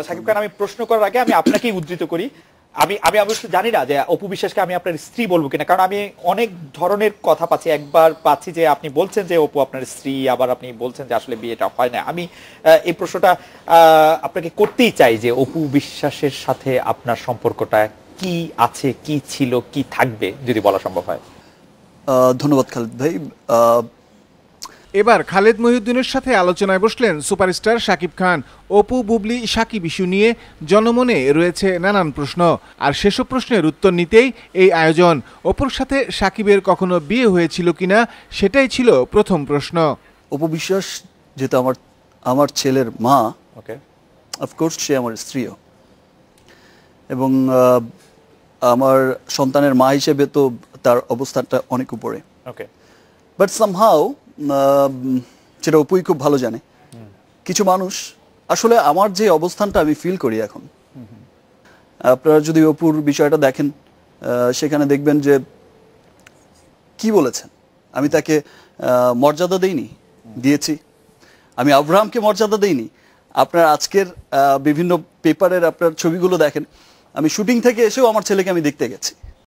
শাকিব খান, আমি প্রশ্ন করার আগে আমি আপনাকেই উদ্ধৃত করি। আমি আমি অবশ্য জানি না যে অপু বিশ্বাসকে আমি আপনার স্ত্রী বলবো কিনা, কারণ আমি অনেক ধরনের কথা পাচ্ছি। একবার পাচ্ছি যে আপনি বলছেন যে অপু আপনার স্ত্রী, আবার আপনি বলছেন যে আসলে বিয়েটা হয় না। আমি এই প্রশ্নটা আপনাকে করতেই চাই যে অপু বিশ্বাসের সাথে আপনার সম্পর্কটা কি আছে, কি ছিল, কি থাকবে, যদি বলা সম্ভব হয়। ধন্যবাদ খালিদ ভাই। এবার খালেদ মহিউদ্দিনের সাথে আলোচনায় বসলেন সুপারস্টার শাকিব খান। অপু বুবলি সাকিব ইস্যু নিয়ে জনমনে রয়েছে নানান প্রশ্ন, আর সেসব প্রশ্নের উত্তর নিতেই এই আয়োজন। অপুর সাথে সাকিবের কখনো বিয়ে হয়েছিল কিনা, সেটাই ছিল প্রথম প্রশ্ন। অপু বিশ্বাস যেহেতু আমার ছেলের মা, ওকে, অফকোর্স সে আমার স্ত্রীও, এবং আমার সন্তানের মা হিসেবে তো তার অবস্থানটা অনেক উপরে। ওকে, বাট সামহাউ যেটা অপুই খুব ভালো জানে, কিছু মানুষ আসলে আমার যে অবস্থানটা আমি ফিল করি এখন, আপনারা যদি অপুর বিষয়টা দেখেন সেখানে দেখবেন যে কি বলেছেন, আমি তাকে মর্যাদা দিয়েছি। আমি আব্রাহামকে মর্যাদা দেইনি। আপনার আজকের বিভিন্ন পেপারের আপনার ছবিগুলো দেখেন, আমি শুটিং থেকে এসেও আমার ছেলেকে আমি দেখতে গেছি।